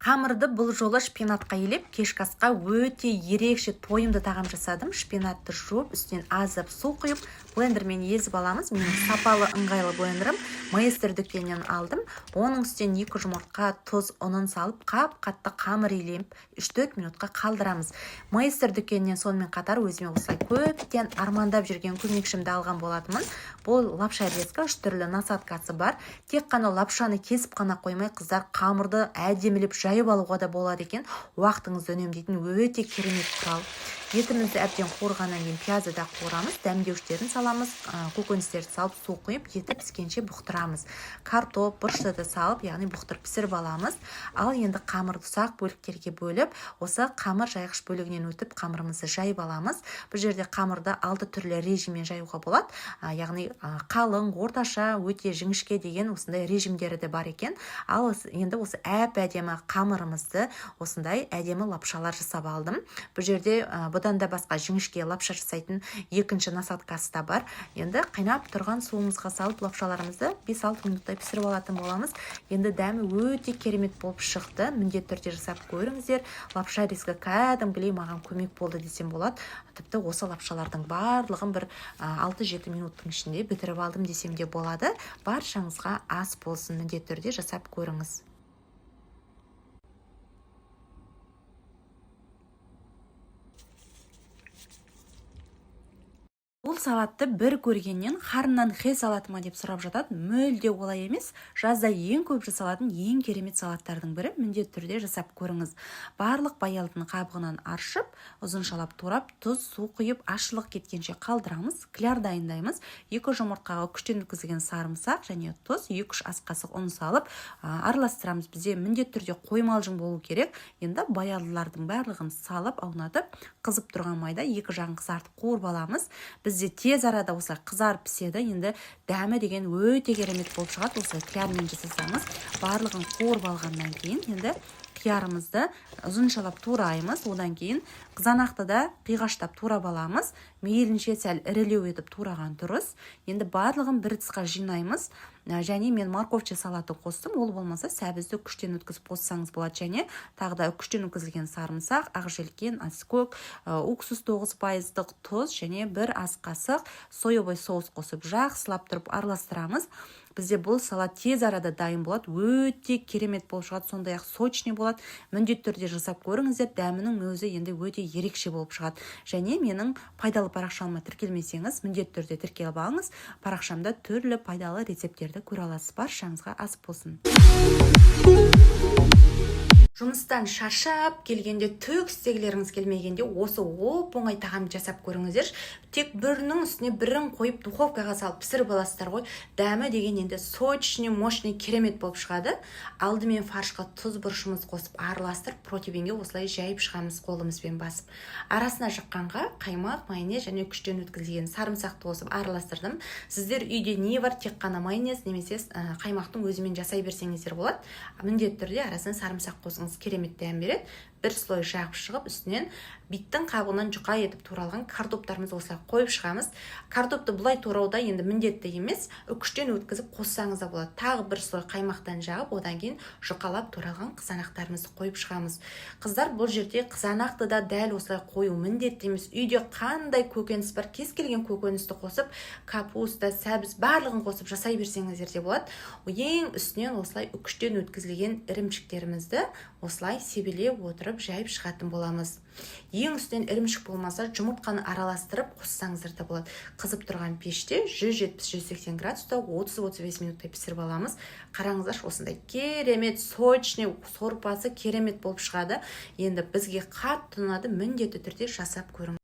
Қамырды бұл жолы шпинатқа елеп, кешкі асқа өте ерекше тойымды тағам жасадым. Шпинатты жуып, үстінен азып су құйып, блендермен езіп аламыз. Менің сапалы ыңғайлы блендерім Maester дүкенінен алдым. Оның үстінен 2 жұмыртқа, тұз, ұнын салып, қатты қамыр илеп, 3-4 минутқа қалдырамыз. Maester дүкенінен сонымен қатар өзіме осылай көптен армандап жүрген көмекшімді алған болатынмын. Бұл лапша резка 3 түрлі насадкасы бар. Тек қана лапшаны кесіп қана қоймай, қыздар қамырды әдемілеп жайып алуға да болады екен. Уақытыңызды үнемдейтін өте керемет құрал. Етімізді әбден қуырғаннан кейін пиязды да қуырамыз, дәмдеуіштерін саламыз, көкөністерді салып су құйып, еті піскенше бұқтырамыз. Картоп, бұрышты да салып, яғни бұқтырып пісіріп аламыз. Ал енді қамырды ұсақ бөліктерге бөліп, осы қамыр жайғыш бөлігінен өтіп, қамырымызды жайып аламыз. Бұл жерде қамырды 6 түрлі режиммен жаюға болады. Яғни қалың, орташа, өте жіңішке деген осындай режимдері де бар екен. Ал енді осы әп-әдемі қамырымызды осындай әдемі лапшалар жасап алдым. Бұл жерде бұдан да басқа жіңішке лапша жасайтын екінші насадкасы да бар. Енді қайнап тұрған суымызға салып лапшаларымызды 5-6 минуттай пісіріп алатын боламыз. Енді дәмі өте керемет болып шықты. Міндетті түрде жасап көріңіздер. Лапша резка кәдімгідей маған көмек болды десем болады. Тіпті осы лапшалардың барлығын бір 6-7 минуттың ішінде бітіріп алдым десем де болады. Баршаңызға ас болсын, міндетті түрде жасап көріңіз. Бұл салатты бір көргеннен қарыннан хе салаты ма деп сұрап жатады. Мүлде олай емес. Жазда ең көп жасалатын ең керемет салаттардың бірі. Міндетті түрде жасап көріңіз. Барлық баялдың қабығынан аршып, ұзыншалап турап, тұз, су құйып, ашылық кеткенше қалдырамыз. Кляр дайындаймыз. 2 жұмыртқаға күштен өткізілген сарымсақ және тұз, 2-3 ас қасық ұн салып араластырамыз. Бізде міндетті түрде қоймалжың болу керек. Енді баялдылардың барлығын салып, аунатып, қызып тұрған майда 2 жағын қызартып қуырып аламыз. Бізде тез арада осылай қызарып піседі. Енді дәмі деген өте керемет болып шығады. Осылай қиярмен жасасаңыз, барлығын қуырып алғаннан кейін енді қиярымызды ұзыншалап тураймыз. Одан кейін қызанақты да қиғаштап турап аламыз. Мейлінше сәл ірілеу етіп тураған дұрыс. Енді барлығын бір тысқа жинаймыз. Және мен морковче салаты қостым. Ол болмаса сәбізді күштен өткізіп қоссаңыз болады. Және тағы да күштен өткізілген сарымсақ, ақжелкен, аскөк, уксус 9%-лық тұз және 1 ас қасық соевый соус қосып жақсылап тұрып араластырамыз. Бізде бұл салат тез арада дайын болады. Өте керемет болып шығады. Сондай-ақ сочный болады. Міндетті түрде жасап көріңіздер. Дәмінің өзі енді өте ерекше болып шығады. Және менің пайдалы парақшама тіркелмесеңіз, міндетті түрде тіркеліп алыңыз. Парақшамда түрлі пайдалы рецептерді көре аласыз. Баршаңызға ас болсын. Жұмыстан шаршап келгенде, түк істегілеріңіз келмегенде осы оп-оңай тағам жасап көріңіздер. Тек бірінің үстіне бірін қойып духовкаға салып пісіріп аласыздар ғой. Дәмі деген енді сочный, мощный, керемет болып шығады. Алдымен фаршқа тұз бұрышымыз қосып араластырып, противенге осылай жайып шығамыз қолымызбен басып. Арасына жаққанға қаймақ, майонез және күштен өткізілген сарымсақты қосып араластырдым. Сіздер үйде не бар, тек қана майонез немесе қаймақтың өзімен жасай берсеңіздер болады. Міндетті түрде арасына сарымсақ қосыңыз, керемет дәм береді. Бір слой жағып шығып, үстінен биттің қабығынан жұқа етіп туралған картоптарымызды осылай қойып шығамыз. Картопты бұлай турауда енді міндетті емес, үкіштен өткізіп қоссаңыз да болады. Тағы бір слой қаймақтан жағып, одан кейін жұқалап туралған қызанақтарымызды қойып шығамыз. Қыздар, бұл жерде қызанақты да дәл осылай қою міндетті емес. Үйде қандай көкөніс бар, кез келген көкөністі қосып, капуста, сәбіз барлығын қосып жасай берсеңіздер де болады. Ең үстінен осылай үкіштен өткізілген ірімшіктерімізді осылай себелеп отырып жайып шығатын боламыз. Ең үстінен ірімшік болмаса, жұмыртқаны араластырып қоссаңыздар да болады. Қызып тұрған пеште 170-180 градуста 30-35 минуттай пісіріп аламыз. Қараңыздар, осындай керемет, сочный, сорпасы керемет болып шығады. Енді бізге қатты ұнады, міндетті түрде жасап көріңіз.